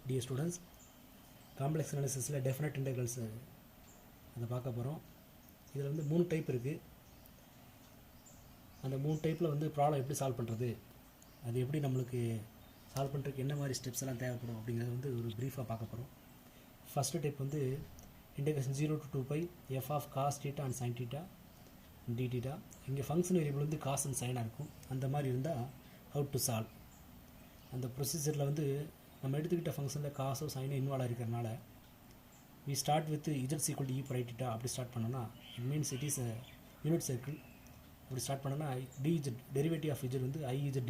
Dear students, complex அனாலிசிஸில் definite integrals அதை பார்க்க போகிறோம். இதில் வந்து 3 டைப் இருக்குது. அந்த 3 டைப்பில் வந்து ப்ராப்ளம் எப்படி சால்வ் பண்ணுறது, அது எப்படி நம்மளுக்கு சால்வ் பண்ணுறதுக்கு என்ன மாதிரி ஸ்டெப்ஸ் எல்லாம் தேவைப்படும் அப்படிங்கிறது வந்து ஒரு ப்ரீஃபாக பார்க்க போகிறோம். ஃபஸ்ட்டு டைப் வந்து integration 0 to 2 pi f of cos theta and sin theta d theta. இங்கே ஃபங்க்ஷன் வேரியபிள் வந்து காஸ் அண்ட் சைனாக இருக்கும். அந்த மாதிரி இருந்தால் ஹவு டு சால்வ். அந்த ப்ரொசீஜரில் வந்து நம்ம எடுத்துக்கிட்ட ஃபங்க்ஷனில் காசோ சைனோ இன்வால்வ் இருக்கிறனால we start with z equal to e per i theta அப்படி ஸ்டார்ட் பண்ணோன்னா it means it is a unit circle. அப்படி ஸ்டார்ட் பண்ணோன்னா dz டெரிவேட்டிவ் ஆஃப் z வந்து i z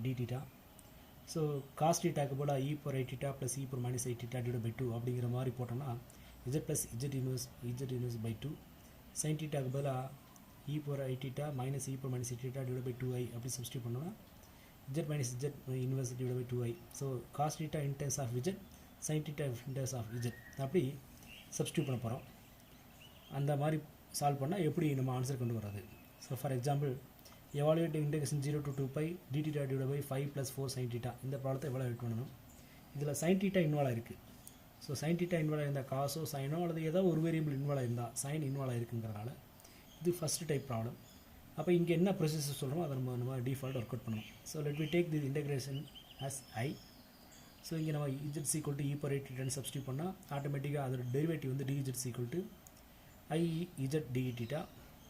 d theta. So cos டீட்டாக்கு pole e per i theta plus e per minus i theta divided by 2 அப்படிங்கிற மாதிரி போட்டோம்னா z plus z inverse by 2. sin thetaக்கு பதிலாக e per i theta minus e per minus i theta divided by 2i அப்படி substitute பண்ணோன்னா z minus z inverse divided by 2i. So cos theta in terms of z, sin theta in terms of z அப்படி substitute பண்ண போகிறோம். அந்த மாதிரி solve பண்ணால் எப்படி நம்ம ஆன்சர் கொண்டு வர்றது. So for example evaluate integration 0 to 2 pi d theta divided by 5 plus 4 sin theta. இந்த ப்ராப்ளத்தை எவாலுவேட் பண்ணணும். இதில் sin theta இன்வால்வ் இருக்குது. ஸோ sin theta இன்வால்வ் இருந்தால் காசோ சைனோ அல்லது ஏதோ ஒரு வேரியபிள் இன்வால்வ் இருந்தால் சைன் இன்வால்வ் இருக்குங்கிறனால இது ஃபஸ்ட்டு டைப் ப்ராப்ளம். அப்போ இங்கே என்ன ப்ரொசீஜர் சொல்கிறோமோ அதை நம்ம டிஃபால்ட் ஒர்க் அவுட் பண்ணணும். So let we take the integration as i. So இங்கே நம்ம z equal to e per i theta substitute பண்ணால் ஆட்டோமேட்டிக்காக அதோட டெரிவேட்டிவ் வந்து dz equal to i z d theta.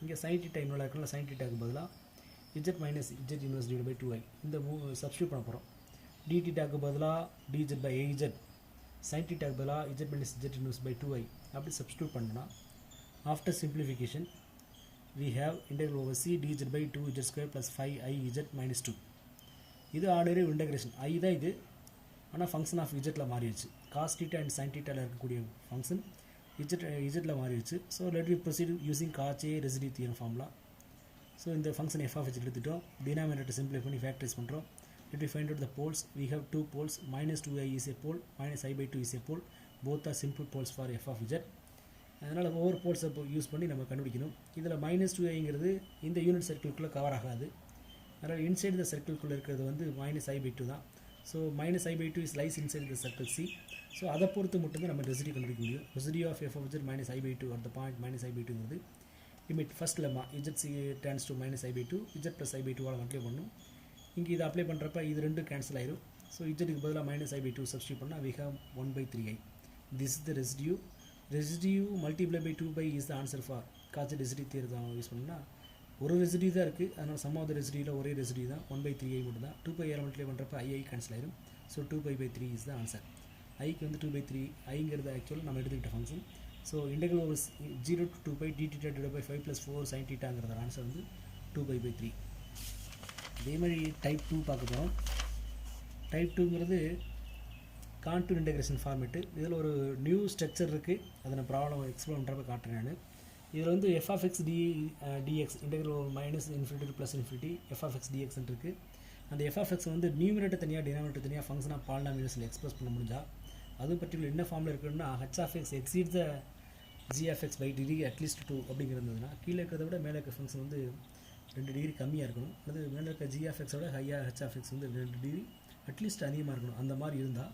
இங்கே sin theta இன்வால்வ் இருக்கனால sin thetaக்கு பதிலாக z minus z inverse divided by 2i இந்த சப்ஸ்டியூட் பண்ண போகிறோம். d thetaக்கு பதிலாக dz by az, sin thetaக்கு பதிலாக z minus z inverse by 2i அப்படி சப்ஸ்டியூட் பண்ணோன்னா after simplification we have integral over c dz by 2z square plus 5iz minus 2. இது ordinary integration. i தான் இது, ஆனால் ஃபங்க்ஷன் ஆஃப் இஜெட்டில் மாறிடுச்சு. காஸ் தீட்டா அண்ட் சைன் தீட்டாவில் இருக்கக்கூடிய ஃபங்க்ஷன் இஜெட்டில் மாறிடுச்சு. So let we proceed using Cauchy residue theorem formula. So இந்த ஃபங்க்ஷன் எஃப் ஆஃப் எடுத்துட்டோம். டினாமினேட்டர் சிம்பிளை பண்ணி ஃபேக்டரைஸ் பண்ணுறோம். Let we find out the poles. We have 2 poles. minus 2i is a pole, minus i by 2 is a pole. both are simple poles for f of z. அதனால் ஒவ்வொரு போல்ஸை use பண்ணி நம்ம கண்டுபிடிக்கணும். இதில் -2iங்கிறது இந்த unit சர்க்கிள்குள்ளே cover ஆகாது. அதனால் inside the சர்க்கிள்குள்ளே இருக்கிறது வந்து -i by 2 தான். So -i by 2 is lies inside the circle C. So அதை பொறுத்து மட்டும்தான் நம்ம ரெசிடியூ கண்டுபிடிக்க முடியும். Residue of f of z -i by 2 at the point -i by 2ங்கிறது limit first lemma z tends to -i by 2 z plus i by 2 apply பண்ணணும். இங்கே இதை அப்ளை பண்ணுறப்ப இது ரெண்டும் கேன்சல் ஆயிரும். ஸோ zக்கு பதிலாக -i by 2 சப்ஸ்டியூட் பண்ணால் we have 1 by 3i. this is the residue. Residue multiply by 2 pi is the answer for காட்சி ரெசிடியூ தியரத்தை யூஸ் பண்ணால் ஒரு ரெசிடியூ தான் இருக்குது. அதனால் சம் ஆஃப் த ரெசிடியூவில் ஒரே ரெசிடியூ தான் 1 by 3i மட்டும் தான். 2 பை மல்டிப்ளை பண்ணுறப்ப i கேன்சல் ஆயிரும். So 2 by 3 is the answer. ஐக்கு வந்து 2 by 3 ஐங்கிறது ஆக்சுவலாக நம்ம எடுத்துக்கிட்ட function. So integral over 0 to 2 pi d theta divided by 5 plus 4 sin thetaங்கிறத answer வந்து 2 by 3. அதே மாதிரி டைப் 2 பார்க்க போகிறோம். டைப் 2ங்கிறது கான்டூர் இன்டெகிரேஷன் ஃபார்மேட்டு. இதில் ஒரு நியூ ஸ்ட்ரக்சர் இருக்குது. அதை நான் ப்ராப்ளம் எக்ஸ்ப்ளோர் பண்ணுறப்ப காட்டுறேன் நான். இதில் வந்து f of x dx integral minus infinity to plus infinity f of x dx இருக்குது. அந்த f of x வந்து நியூமரேட்டர் தனியாக டினாமினேட்டர் தனியாக ஃபங்க்ஷன் ஆஃப் பாலினாமியல்ஸில் எக்ஸ்பிரஸ் பண்ண முடிஞ்சால் அது பர்டிகுலர் என்ன ஃபார்மில் இருக்குன்னா h of x exceeds the g of x by degree at least 2 அப்படிங்கிறதுனா கீழே இருக்கிறத விட மேலே இருக்க ஃபங்க்ஷன் வந்து 2 டிகிரி கம்மியாக இருக்கணும். அது மேலே இருக்க g of x விட ஹையாக h of x வந்து 2 டிகிரி அட்லீஸ்ட் அதிகமாக இருக்கணும். அந்த மாதிரி இருந்தால்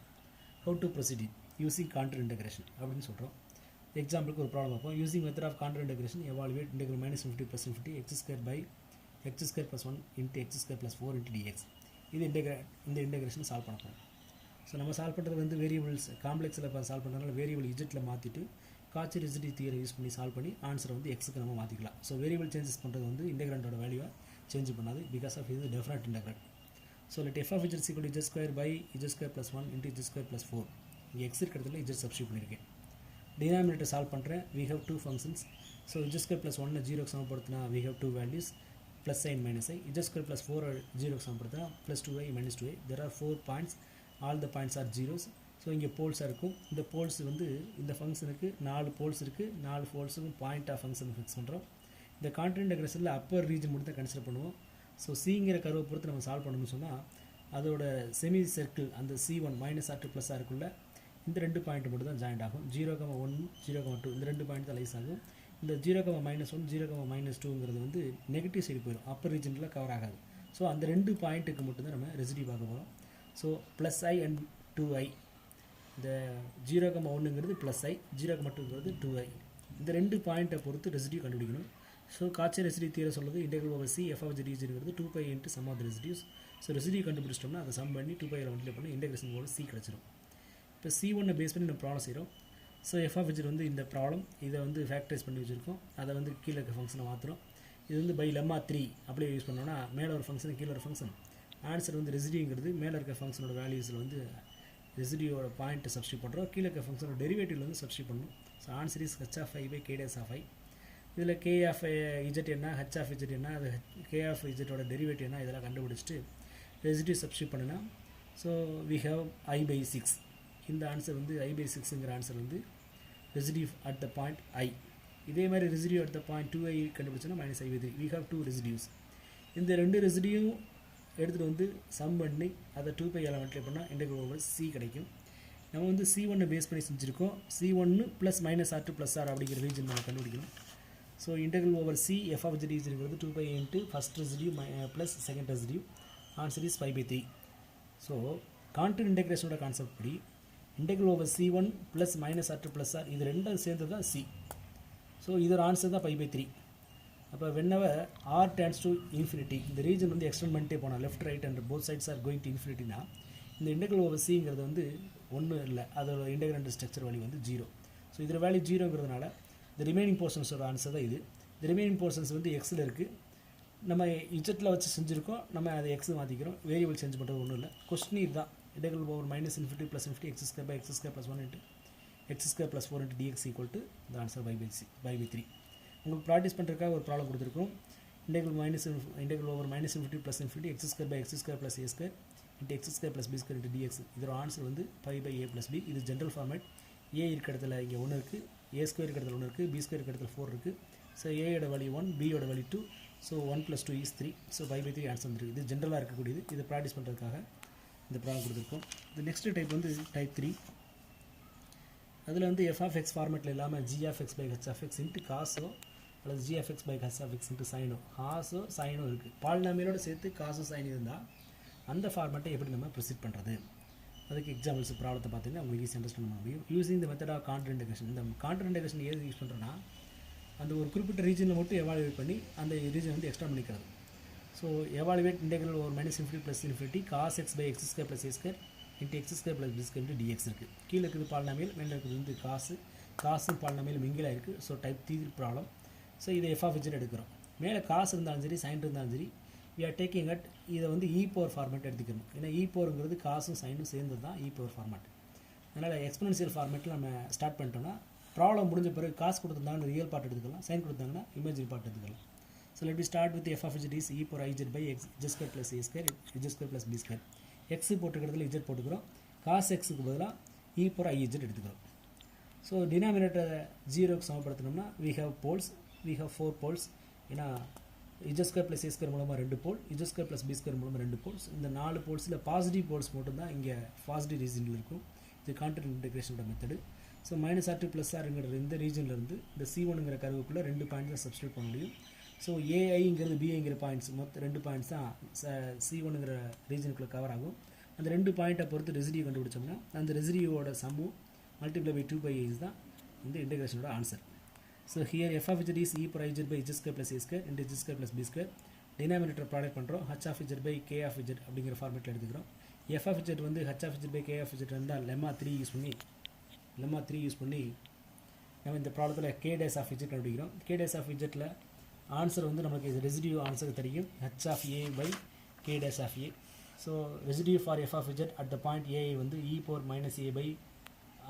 how to proceed using contour integration அப்படின்னு சொல்கிறோம். எக்ஸாம்பிளுக்கு ஒரு ப்ராப்ளம் பார்ப்போம். Using method of contour integration evaluate integral -50 plus infinity x square by x square plus 1 into x square plus 4 into dx. இது இந்த இன்டெகிரேஷன் சால்வ் பண்ண போகிறோம். ஸோ நம்ம சால்வ் பண்ணுறது வந்து வேரியபிள்ஸ் காம்ப்ளெக்ஸில் சால்வ் பண்ணுறதுனால வேரியபிள் இஜெட்டில் மாற்றிட்டு காட்சி ரெசிடியூ தியரை யூஸ் பண்ணி சால்வ் பண்ணி ஆன்சரை வந்து எக்ஸுக்கு நம்ம மாற்றிக்கலாம். ஸோ வேரியபிள் சேஞ்சஸ் பண்ணுறது வந்து இன்டெகிரண்டோட வேல்யூவை சேஞ்ச் பண்ணாது. பிகாஸ் ஆஃப் இது definite integral. So let f of z equal to z square by z square plus 1 into z square plus 4. இங்கே x இருக்கிறதுல z சப்ஸ்டியூட் பண்ணியிருக்கேன். டினாமினேட்டர் சால்வ் பண்ணுறேன். we have 2 functions. so z square plus 1 0 சமப்படுத்தினா we have 2 values plus i and minus i. z square plus 4 0 சமப்படுத்தினா plus 2i minus 2i. there are 4 points. all the points are zeros. So இங்கே போல்ஸாக இருக்கும். இந்த poles வந்து இந்த ஃபங்க்ஷனுக்கு 4 poles இருக்குது. 4 போல்ஸுக்கும் point of function fix பண்ணுறோம். இந்த contour இன்டெகிரேஷனில் Appar region மட்டும் தான் கன்சிடர் பண்ணுவோம். ஸோ சிங்கிற கருவை பொறுத்து நம்ம சால்வ் பண்ணணும்னு சொன்னால் அதோட செமி சர்க்கிள் அந்த C1 -r to +r இருக்குள்ள இந்த 2 பாயிண்ட் மட்டும் தான் ஜாயிண்ட் ஆகும். 0,1 0,2 இந்த 2 பாயிண்ட் தான் லைஸ் ஆகும். இந்த 0,-1 0,-2ங்கிறது வந்து நெகட்டிவ் சைடு போயிடும். அப்பர் ரீஜனில் கவர் ஆகாது. ஸோ அந்த 2 பாயிண்ட்டுக்கு மட்டும் தான் நம்ம ரெசிடியூ பார்க்க போகிறோம். ஸோ +i and 2i இந்த 0,1ங்கிறது ப்ளஸ் ஐ, 0,2ங்கிறது 2i. இந்த ரெண்டு பாயிண்ட்டை பொறுத்து ரெசிடியூ கண்டுபிடிக்கணும். ஸோ காட்சி ரெசிடியூ தியரம் சொல்லுது integral over C F of ஜிங்கிறது 2π into sum of the residues. So residue கண்டுபிடிச்சிட்டோம்னா அதை சம் பண்ணி 2π மல்டிப்ளை பண்ணி இன்டெகிரேஷன் ஓவர் சி கிடச்சிரும். இப்போ C1 பேஸ் பண்ணி நம்ம ப்ராப்ளம் செய்கிறோம். ஸோ எஃப் ஆஃப் வந்து இந்த ப்ராப்ளம் இதை வந்து ஃபேக்டரைஸ் பண்ணி வச்சுருக்கோம். அதை வந்து கீழே இருக்க ஃபங்க்ஷனை மாற்றுறோம். இது வந்து பை லெம்மா 3 அப்படியே யூஸ் பண்ணோம்னா மேலே ஒரு ஃபங்க்ஷன் கீழே ஒரு ஃபங்க்ஷன். ஆன்சர் வந்து ரெசிடியூங்கிறது மேலே இருக்க ஃபங்க்ஷனோட வேல்யூஸில் வந்து ரெசிடியூவோட பாயிண்ட்டை சப்ஸ்டியூட் பண்ணுறோம். கீழே இருக்க ஃபங்க்ஷனோட டெரிவேட்டிவ்ல வந்து சப்ஸ்டியூட் பண்ணணும். So answer is h of i by k dash of i. இதில் k of z என்ன, h of z என்ன, அது k of zோட டெரிவேட்டிவ் என்ன, இதெல்லாம் கண்டுபிடிச்சிட்டு ரெசிடியூ சப்ஸ்டியூட் பண்ணுனா so we have i by 6. இந்த ஆன்சர் வந்து i by 6ங்கிற ஆன்சர் வந்து residue at the point i. இதே மாதிரி residue at the point 2i கண்டுபிடிச்சோன்னா -i by 3. We have 2 residues. இந்த ரெண்டு ரெசிடியூ எடுத்துகிட்டு வந்து சம் பண்ணி அதை 2π மல்டிப்ளை பண்ணால் இன்டெக்ரல் ஓவர் c கிடைக்கும். நம்ம வந்து C1 பேஸ் பண்ணி செஞ்சுருக்கோம். C1 ப்ளஸ் -r2 + r அப்படிங்கிற ரீஜன் நம்ம கண்டுபிடிக்கணும். So integral over c F of ஜிங்கிறது 2π into first residue plus second residue. Answer is 5/3. So contour இன்டெகிரேஷனோட கான்செப்ட் படி integral over C1 plus -r2 + r இது ரெண்டும் சேர்ந்து தான் c. ஸோ இதோட ஆன்சர் தான் 5/3. அப்போ whenever r tends to infinity இந்த ரீஜன் வந்து எக்ஸ்டெண்ட் பண்ணிட்டே போனால் left right and both sides are going to இன்ஃபினிட்டினா இந்த இன்டெக்ரல் ஓவர் சிங்கிறது வந்து ஒன்றும் இல்லை, அதோட இன்டெகிரண்ட் ஸ்ட்ரக்சர் வேல்யூ வந்து 0. ஸோ இதில் வேல்யூ 0ங்கிறதுனால இந்த ரிமைனிங் போர்ஷன்ஸோட ஆன்சர் தான் இது. இந்த ரிமைனிங் போர்ஷன்ஸ் வந்து எக்ஸில் இருக்குது. நம்ம இஜெட்டில் வச்சு செஞ்சுருக்கோம். நம்ம அதை எக்ஸ் மாற்றிக்கிறோம். வேரியபிள் சேஞ்ச் பண்ணுறது ஒன்றும் இல்லை. கொஸ்டின் இதுதான் integral over -∞ + ∞ x² by x² + 1 into x² + 4 into dx equal to the answer 5/3. உங்களுக்கு ப்ராக்டிஸ் பண்ணுறதுக்காக ஒரு ப்ராப்ளம் கொடுத்துருக்கோம். Integral over -∞ + ∞ x² by x² + a² into x² + b² into dx. இதோட ஆன்சர் வந்து 5/a + b. இது ஜென்ரல் ஃபார்மேட். a இருக்க இடத்துல இங்கே 1 இருக்குது, a² இருக்க இடத்துல 1 இருக்குது, b² இருக்க இடத்துல 4 இருக்குது. ஸோ a-யோட வேல்யூ 1, b-யோட value 2. So 1 + 2 is 3. So 5/3 answer வந்துருக்கு. இது ஜென்ரலாக இருக்கக்கூடியது. இதை ப்ராக்டிஸ் பண்ணுறதுக்காக இந்த ப்ராப்ளம் கொடுத்துருக்கோம். இந்த நெக்ஸ்ட் டைப் வந்து டைப் 3. அதில் வந்து f of x ஃபார்மேட்டில் இல்லாமல் g of x by h of x into காசோ அல்லது g of x by h of x into சைனோ, காசோ சைனோ இருக்குது. பாலினாமியலோட சேர்த்து காசோ சைன் இருந்தால் அந்த ஃபார்மேட்டை எப்படி நம்ம ப்ரொசீட் பண்ணுறது, அதுக்கு எக்ஸாம்பிள்ஸ் ப்ராப்ளத்தை பார்த்தீங்கன்னா உங்களுக்கு ஈஸி அண்டர்ஸ்டாண்ட் பண்ண முடியும். Using the method of contour integration. இந்த கான்டூர் இன்டெகிரேஷன் ஏது யூஸ் பண்ணுறோன்னா அந்த ஒரு குறிப்பிட்ட ரீஜனில் மட்டும் எவாலுவேட் பண்ணி அந்த ரீஜன் வந்து எக்ஸ்ட்ரா பண்ணிக்கிறது. So evaluate integral over -∞ + ∞ cos x by x² + a² into x² + b² into dx இருக்குது. கீழே இருக்குது பாலினாமியல், மேலே இருக்குது வந்து காசு பாலினாமியல் மிங்கிலாக இருக்குது. So type 3 problem. ஸோ இதை f of h எடுக்கிறோம். மேலே காசு இருந்தாலும் சரி சைன் இருந்தாலும் சரி we are taking at இதை வந்து e power ஃபார்மேட் எடுத்துக்கணும். ஏன்னா e powerங்கிறது காசும் சைனும் சேர்ந்து தான் e power ஃபார்மேட். அதனால் எக்ஸ்பெனன்ஷியல் ஃபார்மேட்டில் நம்ம ஸ்டார்ட் பண்ணிட்டோம்னா ப்ராப்ளம் முடிஞ்ச பிறகு காசு கொடுத்துருந்தாங்கன்னா ரியல் பார்ட் எடுத்துக்கலாம், சைன் கொடுத்தாங்கன்னா இமேஜினரி பார்ட் எடுத்துக்கலாம். So let we start with f of h is e power iz by x² + a² z² + b². x போட்டுக்கிறதுல z போட்டுக்கிறோம். காஸ் எக்ஸுக்கு பதிலாக e power iz எடுத்துக்கிறோம். ஸோ டினாமினேட்டரை 0க்கு சமப்படுத்தினோம்னா we have poles, we have 4 poles. ஏன்னா z² + a² மூலமாக 2 போல், z² + b² மூலமாக 2 poles. இந்த 4 போல்ஸில் positive poles மட்டும்தான் இங்கே பாசிட்டிவ் ரீஜனில் இருக்கும். இது கான்டூர் இன்டெகிரேஷனோட மெத்தடு. ஸோ -r2 + r இந்த ரீஜன்லேருந்து இந்த C1ங்கிற கர்வுக்குள்ளே 2 பாயிண்ட்ஸ் தான் சப்ஸ்டியூட் பண்ண முடியும். ஸோ ஏஐங்கிறது பிஐங்கிற பாயிண்ட்ஸ் மொத்தம் 2 பாயிண்ட்ஸ் தான் C1ங்கிற ரீஜனுக்குள்ளே கவர் ஆகும். அந்த 2 பாயிண்ட்டை பொறுத்து ரெசிடியூ கண்டுபிடிச்சோம்னா அந்த ரெசிடியூவோட சம்மும் மல்டிப்ளை பை 2/a தான் இந்த இன்டெகிரேஷனோட answer. So here f of z is e power iz by z² + a² into z² + b². Denominator product பண்ணுறோம். h of z by k of z அப்படிங்கிற ஃபார்மேட்டில் எடுத்துக்கிறோம். f of z வந்து h of z by k of z இருந்தால் lemma 3 use பண்ணி நம்ம இந்த ப்ராப்ளத்தில் k dash of z கண்டுபிடிக்கிறோம். k dash of zல ஆன்சர் வந்து நமக்கு இது ரெசிடியூ ஆன்சருக்கு தெரியும், h of a by k dash of a. So residue for f of z at the point a வந்து e power -a by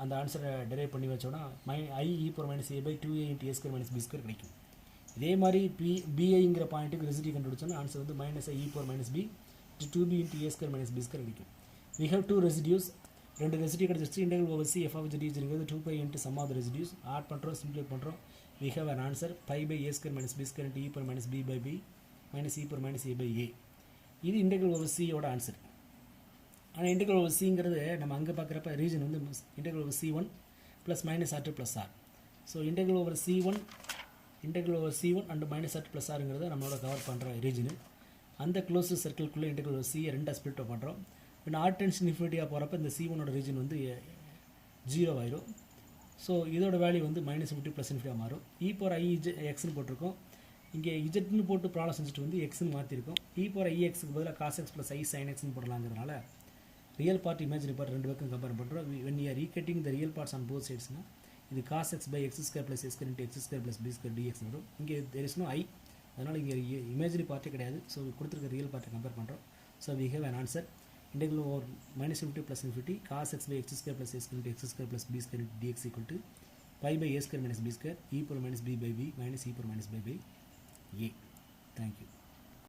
அந்த ஆன்சரை derive பண்ணி வச்சோன்னா i e power -a by 2a into a² - b² கிடைக்கும். இதே மாதிரி பிஐங்கிற பாயிண்ட்டுக்கு residue கண்டுபிடிச்சோன்னா answer வந்து -i e power -b to 2b into a² - b² கிடைக்கும். we have 2 residues. 2 ரெசிடியூ கிடச்சிருச்சு. Integral over c f of z இருக்கிறது 2π into sum of the residues. Add பண்ணுறோம், simplify பண்ணுறோம். we have an answer π/a² - b² into e power -b by b minus e power -a by a. இது integral over c-யோட answer. ஆனால் integral over சிங்கிறது நம்ம அங்கே பார்க்குறப்ப region வந்து integral over C1 plus -r2 + r. So integral over C1 and -r2 + rங்கிறத நம்மளோட cover பண்ணுற region. அந்த close சர்க்கிள்குள்ளே integral over c ரெண்டாக ஸ்ப்ளிட் பண்ணுறோம். இப்போ r டென்ஸ் இன்ஃபினிட்டியாக போகிறப்ப இந்த C1ஓட ரீஜன் வந்து 0 ஆயிரும். ஸோ இதோட வேல்யூ வந்து -50 +∞ மாறும். e பவர் i xன்னு போட்டிருக்கோம். இங்கே இஜெட்னு போட்டு ப்ராப்ளம் செஞ்சுட்டு வந்து எக்ஸ்ன்னு மாற்றிருக்கோம். e பவர் ix பதிலாக cos x + i sin xன்னு போடலாங்கிறதுனால ரியல் பார்ட் இமேஜினரி பார்ட் ரெண்டு பக்கம் கம்பேர் பண்ணுறோம். when we are recutting the real parts on both sides இது cos x by x square plus s square into x square plus b square dx வரும். இங்கே there is no i, அதனால் இங்கே imaginary பார்ட்டே கிடையாது. So கொடுத்துருக்க real பார்ட்டை compare பண்ணுறோம். So we have an answer. Integral over -50 +∞ cos x by x square plus s square into x square plus b square dx equal to pi by a square minus b square e power minus b by b minus e power minus by a. Thank you.